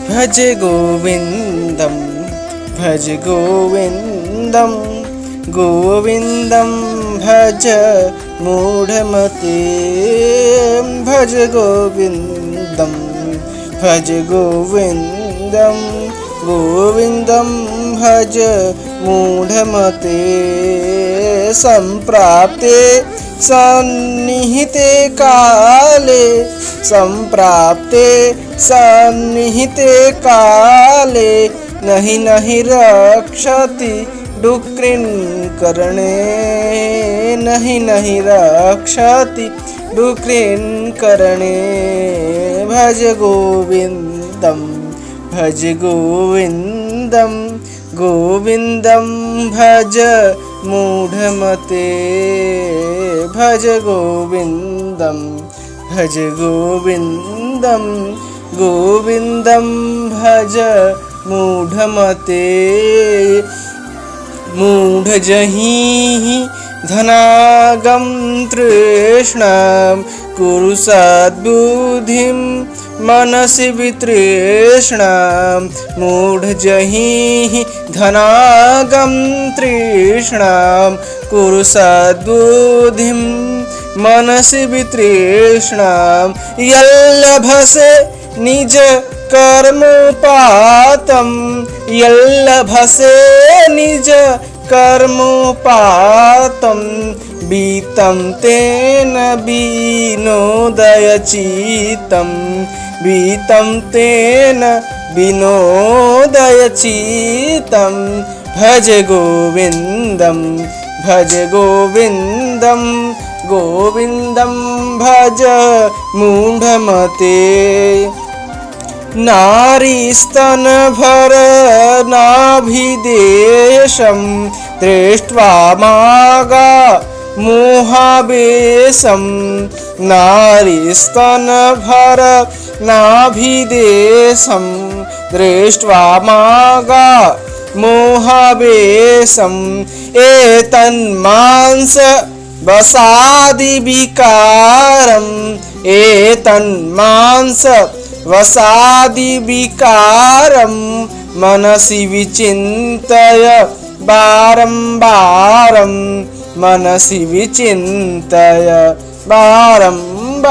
भज गोविन्दं भज गोविन्दं गोविन्दं भज मूढमते भज गोविन्दं भज गोविन्दं गोविन्दं भज मूढमते सम्प्राप्ते सन्निहिते काले सम्प्राप्ते सन्निहिते काले नहि नहि रक्षति डुक्रिन् कर्णे नहि नहि रक्षति डुक्रिन् कर्णे भज गोविन्दं भज गोविन्दं गोविन्दं भज मूढमते भज गोविन्दं भज गोविन्दं गोविन्दं भज मूढमते मूढजहि धनागं तृष्णां कुरु सद्बुद्धिं मनसि वितृष्णां मूढजहि धनागं तृष्णां कुरु सद्बुद्धिं मनसि वितृष्णां यल्लभसे निज कर्मोपातं यल्लभसे निज कर्मोपातं बीतं तेन विनोदयचित्तं बीतं तेन विनोदयचित्तं भज गोविन्दं भज गोविन्दं गोविन्दं भज मूढमते नारीस्तनभरनाभिदेशं दृष्ट्वा मागा मोहावेशं नारीस्तनभरनाभिदेशं दृष्ट्वा मागा मोहावेशम् एतन्मांस वसादिविकारम् एतन्मांस वसादिविकारं मनसि विचिन्तय बारंबारं मनसि विचिन्तय बारंबारं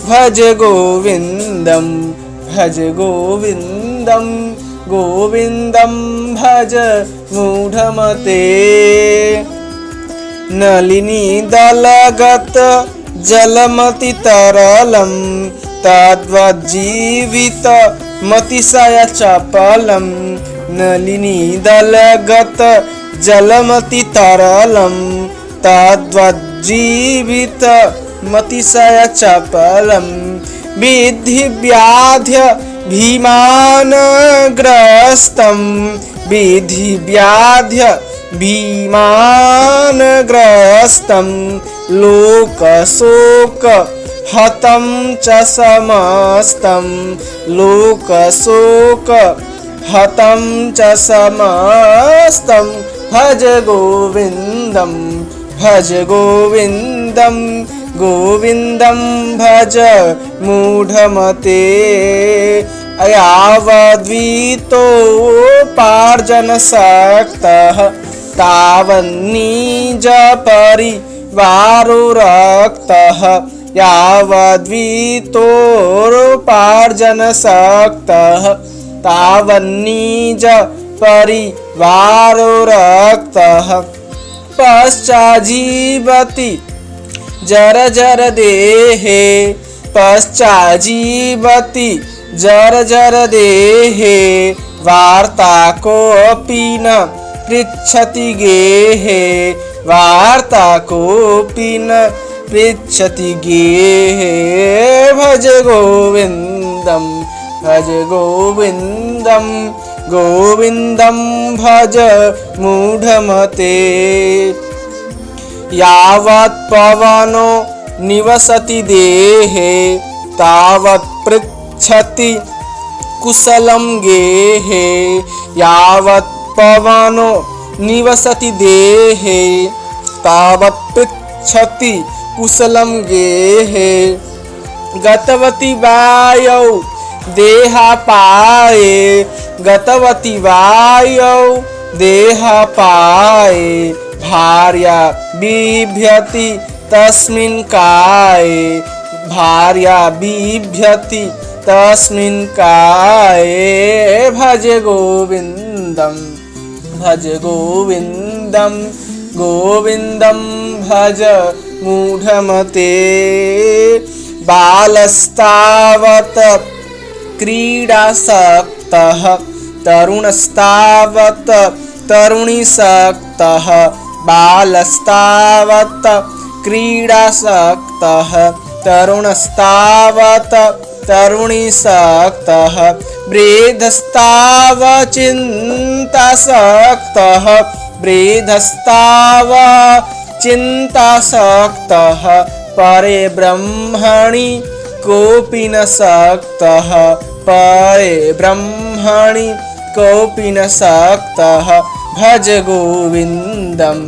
भज गोविन्दं भज गोविन्दं गोविन्दं भज मूढमते नलिनी दलगत जलमति तरलं तद्वज्जीवित मतिशय चपलं नलिनी दलगत जलमति तरलं तद्वज्जीवित मतिशय चपलं विद्धि व्याध्य भीमानग्रस्तं विद्धि व्याध्य भीमानग्रस्तं लोकशोक हतं च समस्तं लोकशोक हतं च समस्तं भज गोविन्दं भज गोविन्दं गोविन्दं भज मूढमते अयावद्वितोपार्जनसक्तः तावन्निज परिवारो रक्तः यावद्वितोपार्जनसक्तः तावन्निज परिवारो रक्तः पश्चाजीवति जर्जर देहे पश्चाजीवति जर्जर देहे वार्ता कोऽपि न पृच्छति गेहे वार्ता कोऽपि न पृच्छति गेहे भज गोविन्दं भज गोविन्दं गोविन्दं भज मूढमते यावत् पवनो निवसति देहे तावत् पृच्छति कुशलं गेहे यावत् पवनो निवसति देहे तावत् पृच्छति कुशलं गेहे गतवती वायौ देहापाये गतवती वायौ देहापाये भार्या बिभ्यति तस्मिन् काये भार्या बिभ्यति तस्मिन् काये भज गोविन्दं गोविन्दं भज मूढमते बालस्तावत् क्रीडासक्तः तरुणस्तावत् तरुणीसक्तः बालस्तावत् क्रीडासक्तः तरुणस्तावत् तरुणीसक्तः वृद्धस्तावचिन्तासक्तः वृद्धस्तावचिन्तासक्तः परे ब्रह्मणि कोऽपि न सक्तः परे ब्रह्मणि कोऽपि न सक्तः भज गोविन्दं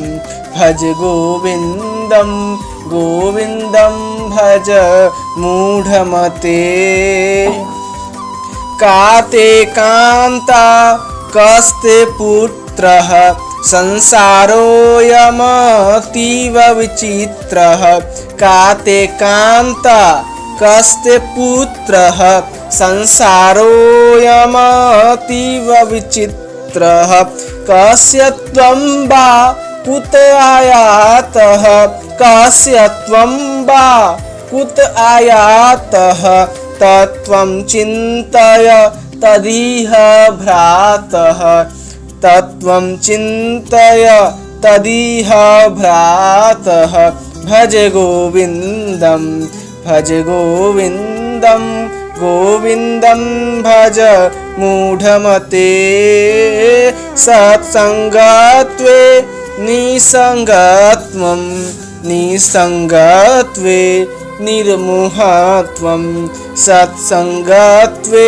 गोविन्दं भज मूढमते काते कान्ता कस्ते पुत्रः संसारोऽयमतीव विचित्रः काते कान्ता कस्ते पुत्रः संसारोऽयमतीव विचित्रः कस्य त्वं वा कुत आयातः कस्य त्वं वा कुत आयातः तत्त्वं चिन्तय तदिह भ्रातः तत्त्वं चिन्तय तदिह भ्रातः भज गोविन्दं गोविन्दं भज मूढमते सत्सङ्गत्वे निसङ्गत्वे निर्मोहत्वं सत्सङ्गत्वे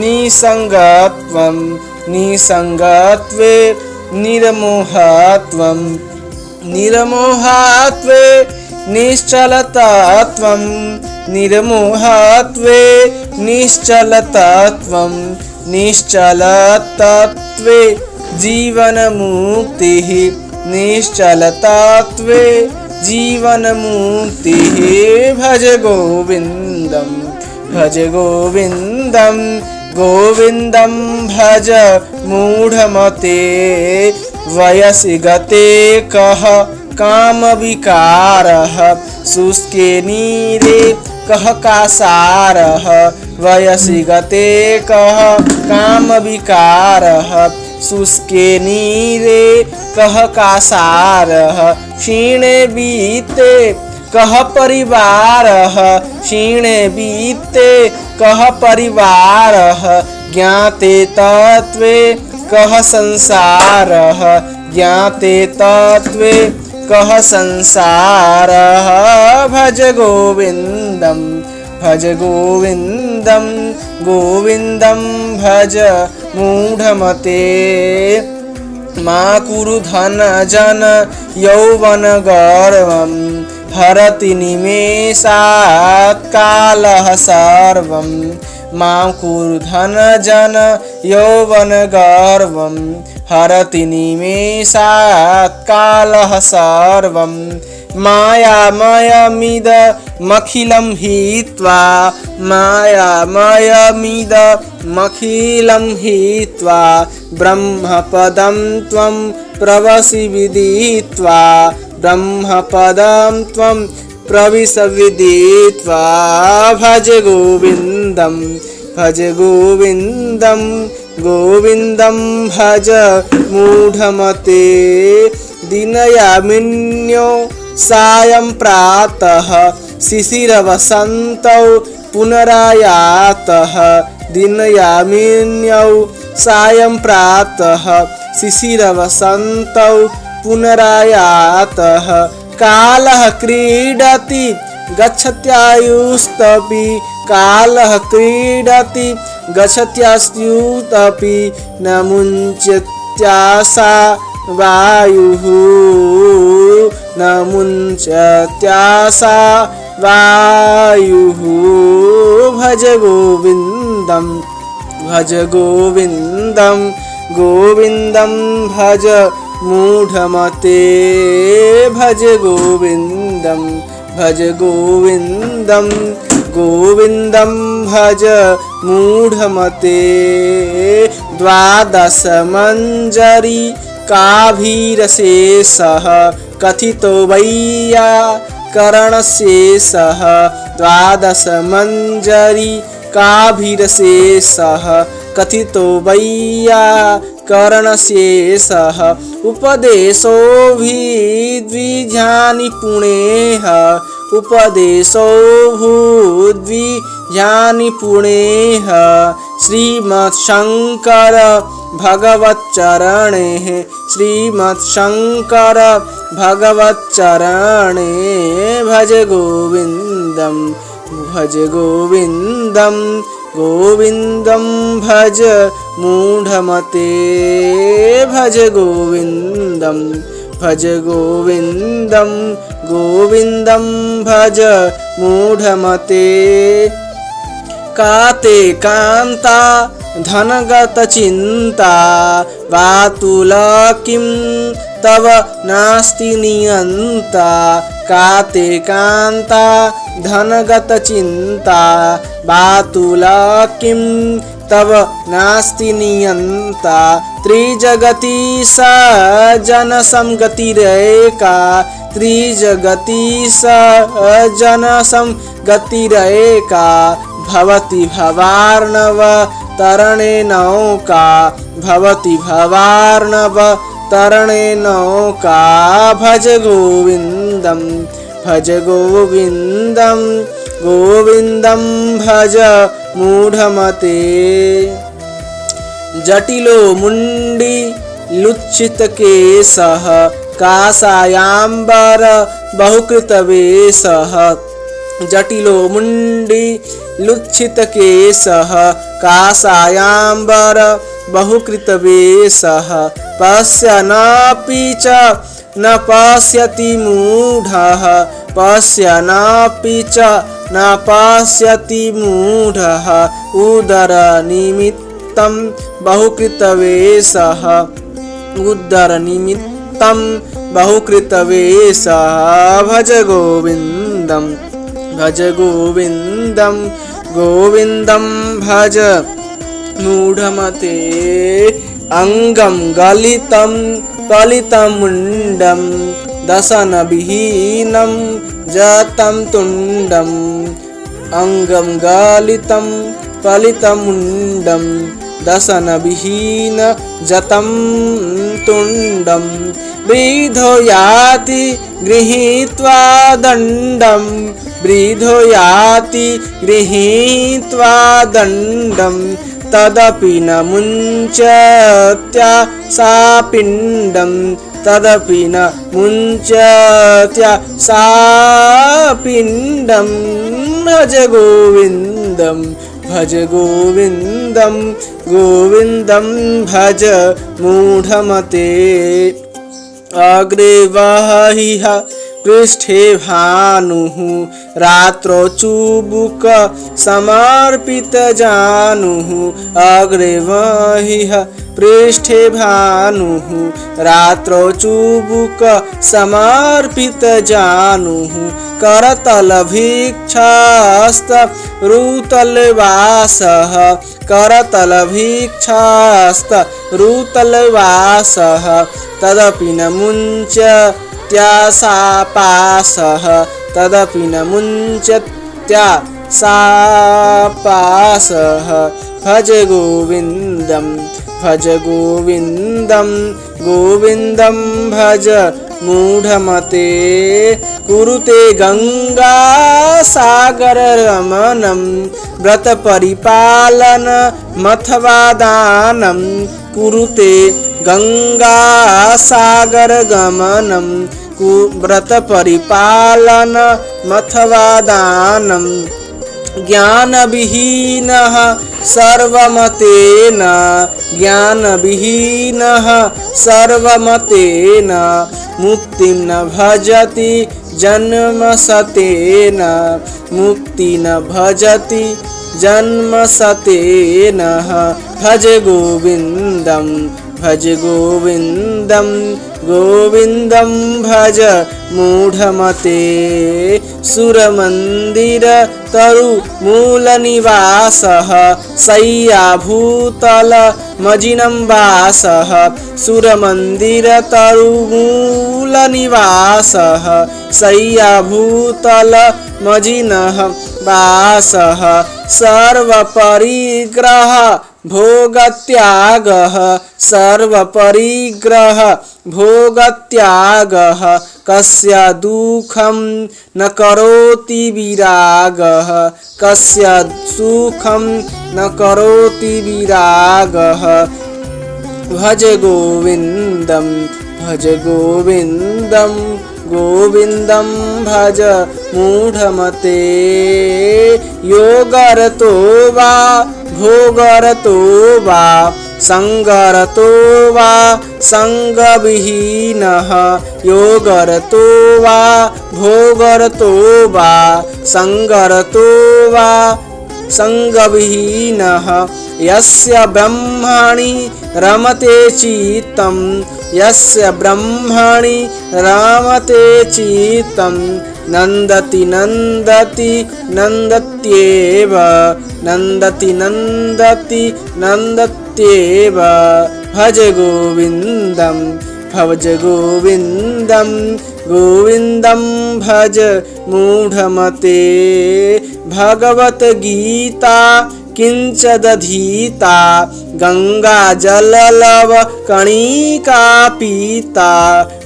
निसङ्गत्वे निर्मोहत्वं निर्मोहत्वे निश्चलतत्वं निर्मोहत्वे निश्चलतत्वं निश्चलतत्वे जीवनमुक्तिः निश्चलतत्वे जीवनमुक्तिः भज गोविन्दं गोविन्दं भज मूढमते वयसि गते कः कामविकारः शुष्के नीरे कः कासारः वयसि गते कः कामविकारः शुष्के नीरे कः कासारः क्षीणे बीते कः परिवारः क्षीणे बीते कः परिवारः ज्ञाते तत्त्वे कः संसारः ज्ञाते तत्त्वे कः संसारः भज गोविन्दं गोविन्दं भज मूढमते मा कुरु धन जन यौवन गर्वं हरति निमेषात् कालः सर्वं मा कुरु धन जन यौवन गर्वं हरति निमेषात् कालः सर्वं मायामयमिदमखिलं हित्वा मायामयमिदमखिलं हित्वा ब्रह्मपदं त्वं प्रवसि विदित्वा ब्रह्मपदं त्वं प्रविश विदित्वा भज गोविन्दं गोविन्दं भज मूढमते दिनयामिन्यो सायं प्रातः शिशिरवसन्तौ पुनरायातः दिनयामिन्यौ सायं प्रातः शिशिरवसन्तौ पुनरायातः कालः क्रीडति गच्छत्यायुस्तपि कालः क्रीडति गच्छत्यायुस्तपि न मुञ्चत्याशा वायुः न मुञ्चत्याशा वायुः भज गोविन्दं भज गोविन्दं गोविन्दं भज मूढमते भज गोविन्दं भज गोविन्दं गोविन्दं भज मूढमते द्वादश मंजरी काभीरशेषः कथितो वैयाकरणशेषः द्वादश मंजरी काभीरशेषः कथितो वैयाकरणशेषः उपदेशो द्विजानि पुणेः उपदेशो भूद्विजानि पुणेः श्रीमत्शंकर भगवच्चरणे श्रीमत्शंकर भगवच्चरणे भज गोविन्दं भज गोविन्दं गोविन्दं भज मूढमते भज गोविन्दं भज गोविन्दं गोविन्दं भज मूढमते काते कान्ता धनगत चिंता वातुल किं तव नास्ति नियंता काते कांता धनगत चिंता वातुल किं तव नास्ति नियंता त्रिजगति सजन समगतिरेका त्रिजगति सजन समगतिरेका भवति भवार्णव तरणे नौका भवति भवार्णव तरणे नौका भज गोविन्दं भज गोविन्दं गोविन्दं भज मूढमते जटिलो मुंडी लुच्छित केशः काषायाम्बर बहुकृतवेषः जटिलो मुंडी लुच्छित केशः काषायाम्बर बहुकृतवेषः पश्यन्नपि च न पश्यति मूढः पश्यन्नपि च न पश्यति मूढः उदरनिमित्तं बहुकृतवेषः उदरनिमित्तं बहुकृतवेषः भज गोविन्दं भज गोविन्दं गोविन्दं भज मूढमते अंगं गलितं कलितमुण्डं दशनविहीनं जतं तुण्डं अंगं गलितं कलितमुण्डं दशनविहीन जतं तुण्डं वृद्धो याति गृहीत्वा दण्डं वृद्धो याति गृहीत्वा दण्डं तदपि न मुञ्चत्या सा पिण्डं तदपि न मुञ्चत्या सा पिण्डं भज गोविन्दं भज गोविन्दं गोविन्दं भज मूढमते अग्रे वहिः पृष्ठे भानुः रात्रौ चुबुक समर्पित जानुः अग्रे वहिः पृष्ठे भानुः रात्रौ चुबुक समर्पित जानुः करतल भिक्षास्त रुतलवासः करतल भिक्षास्त रुतलवासः तदपि न मुञ्चत्यासापासः तदपि न मुञ्चत्यासापासः भज गोविन्दं भज गोविन्दं गोविन्दं भज मूढमते कुरुते गंगा सागर रमणं व्रत परिपालन मथवा दानं कुरुते गंगा सागर गमनं व्रत परिपालन मथवा दानं ज्ञान विहीनः सर्वमतेन ज्ञान विहीनः सर्वमतेन मुक्तिं न भजति जन्मशतेन मुक्ति न भजति जन्मशतेन भज गोविन्दं भज गोविन्दं गोविन्दं भज मूढमते सुरमन्दिर तरुमूलनिवासः शय्याभूतल मजिनं वासः सुरमन्दिर तरुमूलनिवासः शय्याभूतल मजिनः वासः सर्वपरिग्रह भोगत्यागः सर्वपरिग्रह भोगत्यागः कस्य दुःखं न करोति विरागः कस्य सुखं न करोति विरागः भज गोविन्दं भज गोविन्दं गोविन्दं भज मूढमते योगरतो वा भोगरतो वा संगरतो वा संगविहीनः योगरतो वा भोगरतो वा संगरतो वा संगविहीनः यस्य ब्रह्मणि रमते चित्तं यस्य ब्रह्मणि रमते चित्तं नन्दति नन्दति नन्दत्येव नन्दति नन्दति नन्दत्येव भज गोविन्दं भज गोविन्दं गोविन्दं भज मूढमते भगवत गीता किंचदधीता गंगा जललव कणिका पीता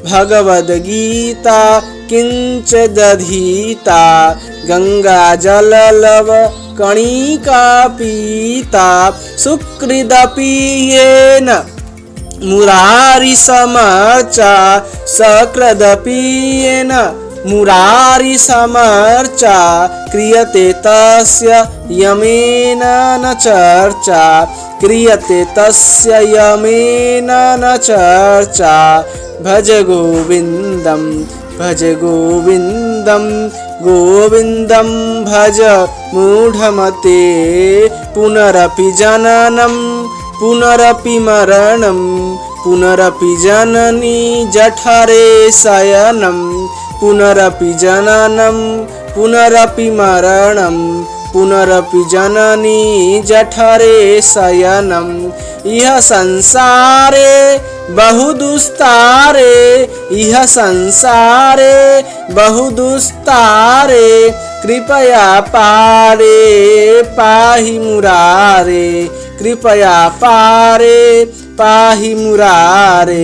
भगवद गीता किंचदधीता गंगा जललव कणिका पीता सुकृदपि येन मुरारी समर्चा सकृदपि येन मुरारी समर्चा क्रियते तस्य यमेन न चर्चा क्रियते तस्य यमेन न चर्चा भज गोविन्दं भज गोविन्दं गोविन्दं भज मूढमते पुनरपि जननं पुनरपि मरणं पुनरपि जननी जठरे शयनं पुनरपि जननं पुनरपि मरणं पुनरपि जननी जठरे शयनं इह संसारे बहुदुस्तारे इह संसारे बहुदुस्तारे कृपया पारे पाहि मुरारे कृपया पारे पाहि मुरारे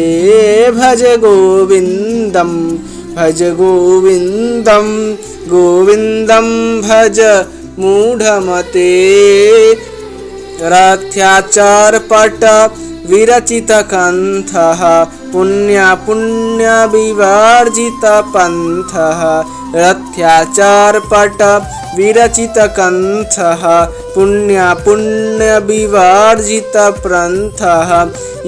भज गोविन्दं भज गोविन्दं गोविन्दं भज मूढमते रथ्याचारपट विरचित कंथः पुण्य विवर्जित पंथः रथ्याचारपट विरचित कंथः पुण्य विवर्जित पंथः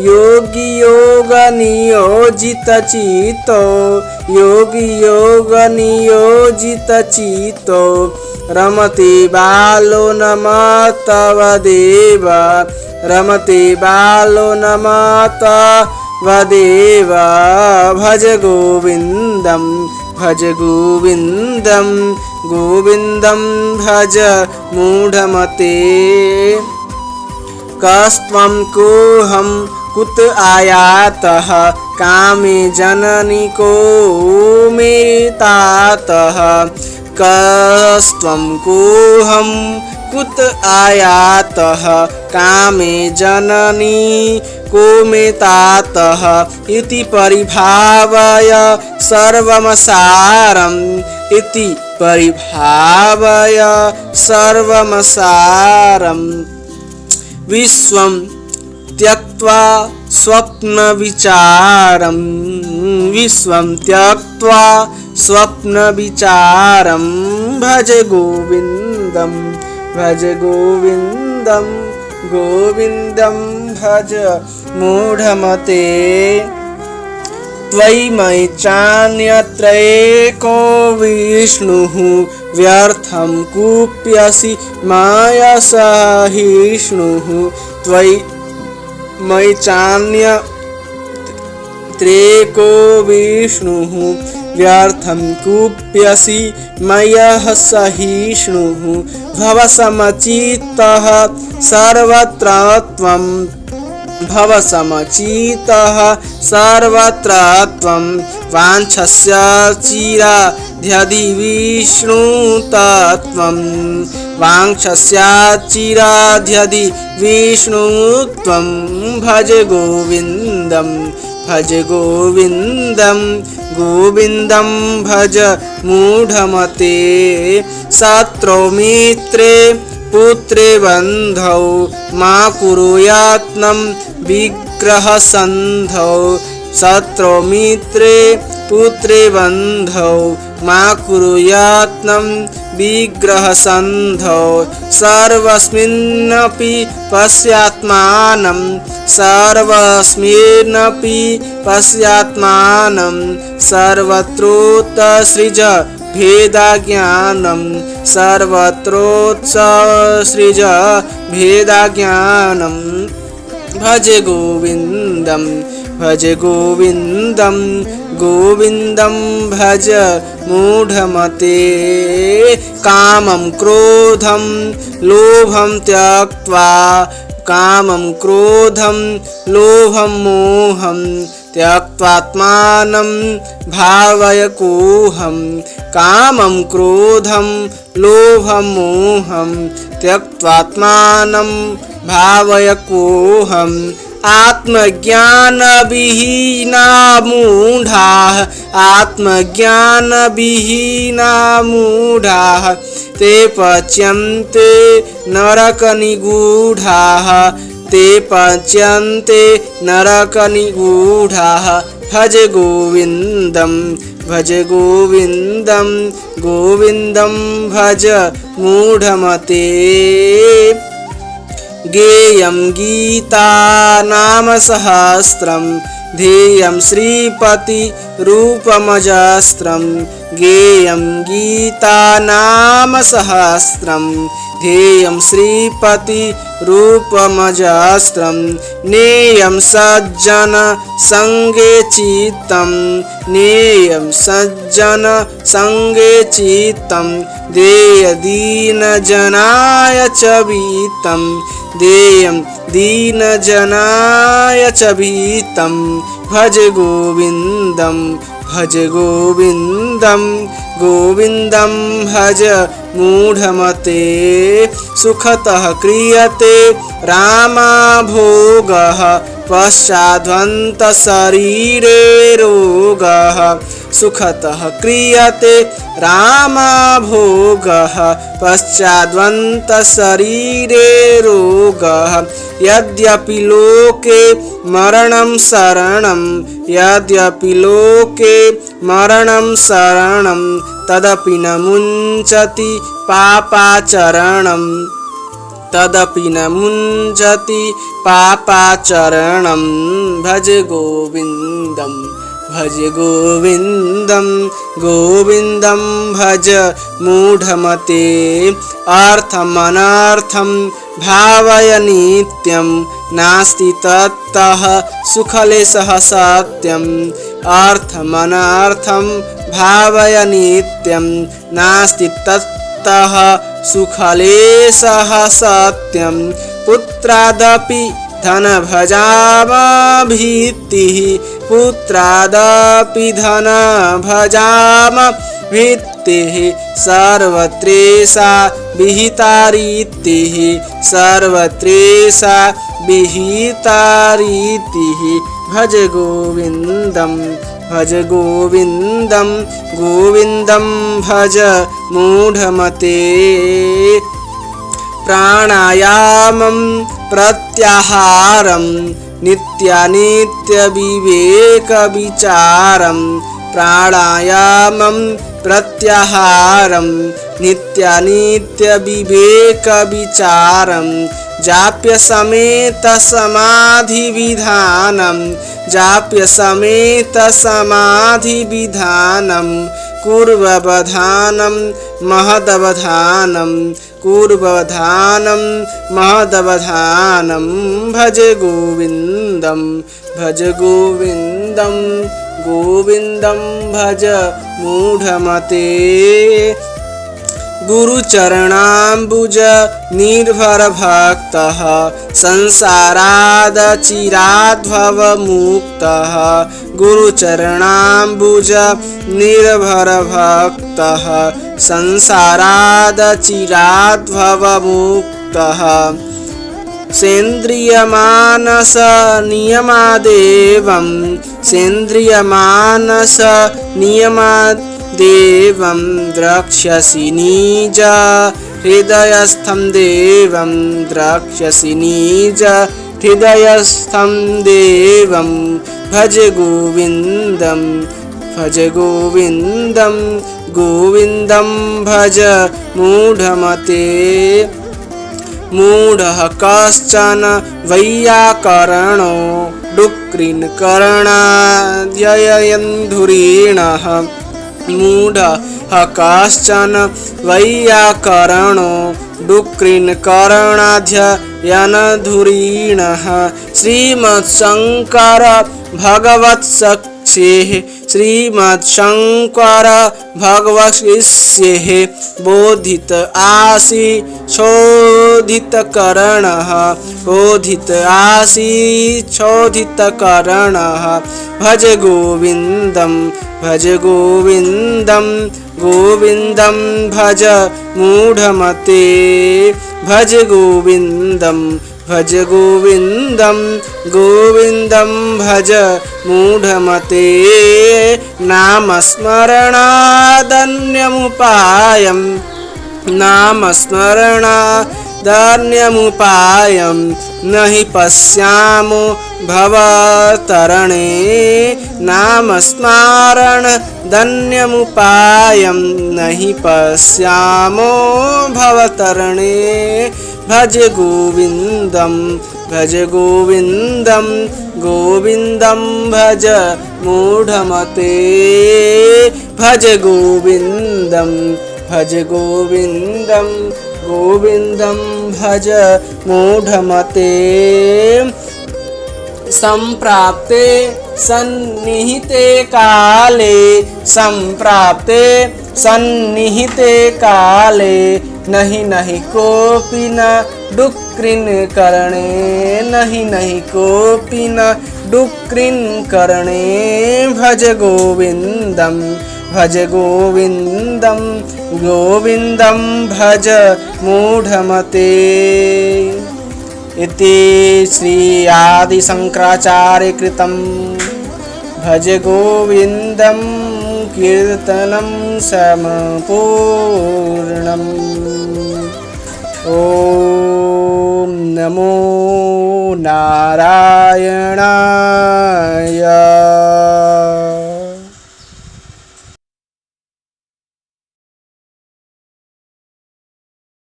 योगी योग नियोजित चितो योगी योग नियोजित चितो रमते बालो नमः तव देव रमते बालो नमः तव देव भज गोविन्दं भज गोविन्दं गोविन्दं भज मूढमते कस्त्वं कोऽहं कुत आयातः कामे जननी को मे तातः कस्त्वं कोऽहं कुत आयातः कामे जननी को मे तातः इति परिभावय सर्वमसारम् इति परिभावय सर्वमसारम् विश्वं त्यक्त्वा स्वप्नविचारं विश्वं त्यक्त्वा स्वप्नविचारं भज गोविन्दं भज गोविन्दं गोविन्दं भज मूढमते त्वयि चान्यत्रैको विष्णुः व्यर्थं कुप्यसि माया सहिष्णुः त्वयि चान्यत्रेको विष्णुः व्यर्थं कुप्यसि मयः सहिष्णुः भवसमचित्तः सर्वत्र त्वं भवसमचित्तः सर्वत्र त्वं वाञ्छस्य चिराध्यधि विष्णुतत्त्वं वाञ्छस्य चिराध्यधि विष्णुत्वं भज गोविन्दं भज गोविन्दं गोविन्दं भज मूढमते शत्रौ मित्रे पुत्रे बन्धौ मा कुरुयात्नं विग्रहसन्धौ शत्रौ मित्रे पुत्रे बन्धौ मा कुरुयात्नं विग्रहसन्धौ सर्वस्मिन्नपि पश्यात्मानं सर्वस्मिन्नपि पश्यात्मानं सर्वत्रोत्सृज भेदाज्ञानं सर्वत्रोत्सृज भेदाज्ञानं भज गोविन्दं भज गोविन्दं गोविन्दं भज मूढमते कामं क्रोधं लोभं त्यक्त्वा कामं क्रोधं लोभं मोहं त्यक्त्वात्मानं भावय कोऽहं कामं क्रोधं लोभं मोहं त्यक्त्वात्मानं भावय कोऽहम् आत्मज्ञानविहीना मूढाः आत्मज्ञानविहीना मूढाः ते पच्यन्ते नरकनिगूढाः ते पच्यन्ते नरकनिगूढाः भज गोविन्दं भज गोविन्दं गोविन्दं भज मूढमते गेयं गीता नाम सहस्रं ध्येयं श्रीपति रूपमजस्रं गेयं गीता नाम सहस्रं ध्येयं श्रीपति रूपमजस्रं नेयं सज्जन संगे चित्तं नेयं सज्जन संगे चित्तं देय दीनजनाय च भीतं देयं दीनजनाय च भीतं भज गोविन्दं भज गोविन्दं गोविन्दं भज मूढमते सुखतः क्रियते रामभोगः पश्चाद्वन्तशरीरे रोगः सुखतः क्रियते रामभोगः पश्चाद्वन्तशरीरे रोगः यद्यपि लोके मरणं शरणं यद्यपि लोके मरणं शरणं तदपि न मुञ्चति पापाचरणं तदपि न मुञ्चति पापाचरणं भज गोविन्दं भज गोविन्दं गोविन्दं भज मूढमते अर्थमनर्थं भावय नित्यं नास्ति तत्तः सुखलेशः सत्यम् अर्थमनर्थं भावय नित्यं नास्ति तत्तः सुखलेशः सत्यं पुत्रादपि धनभजामभीतिः पुत्रादपि धनभजामभीतिः सर्वत्रेषा विहिता रीतिः सर्वत्रेषा विहिता रीतिः भज गोविन्दं भज गोविन्दं गोविन्दं भज मूढमते प्राणायामं प्रत्याहारं नित्यानित्यविवेकविचारं प्राणायामं प्रत्याहारं नित्यानित्यविवेकविचारं जाप्यसमेतसमाधिविधानं जाप्य समेत समाधिविधानं कुर्ववधानं महदवधानं कुर्ववधानं महदवधानं भज गोविन्दं भज गोविन्दं गोविन्दं भज मूढमते गुरुचरणाम्बुज निर्भर भक्तः संसारादचिराद्भवमुक्तः गुरुचरणाम्बुज निर्भर भक्तः संसारादचिराद्भवमुक्तः सेन्द्रियमानस नियमादेवं सेन्द्रियमानस नियमादेवं द्रक्ष्यसि निज हृदयस्थं देवं द्रक्ष्यसि निज हृदयस्थं देवं भज गोविन्दं भज गोविन्दं गोविन्दं भज मूढमते मूढः कश्चन वैयाकरणो डुक्रीन्करणाध्ययन्धुरीणः मूढः कश्चन वैयाकरणो डुक्रीन्करणाध्ययनधुरीणः श्रीमत्शङ्कर भगवत्सख्येः श्रीमत्शङ्कर भगवत्शिष्येः बोधित आसि शोधितकरणः बोधित आसि शोधितकरणः भज गोविन्दं भज गोविन्दं गोविन्दं भज मूढमते भज गोविन्दं भज गोविन्दं गोविन्दं भज मूढमते नामस्मरणादन्यमुपायं नामस्मरणादन्यमुपायं न हि पश्यामो भवतरणे नामस्मरणदन्यमुपायं न हि पश्यामो भवतरणे भज गोविन्दं भज गोविन्दं गोविन्दं भज मूढमते भज गोविन्दं भज गोविन्दं गोविन्दं भज मूढमते सम्प्राप्ते सन्निहिते काले सम्प्राप्ते सन्निहिते काले नहि नहि कोऽपि न डुक्रीन्करणे नहि नहि कोऽपि न डुक्रीन्करणे भज गोविन्दं भज गोविन्दं गोविन्दं भज मूढमते इति श्री आदिशङ्कराचार्यकृतं भज गोविन्दं कीर्तनं सम्पूर्णम् ॐ नमो नारायणाय।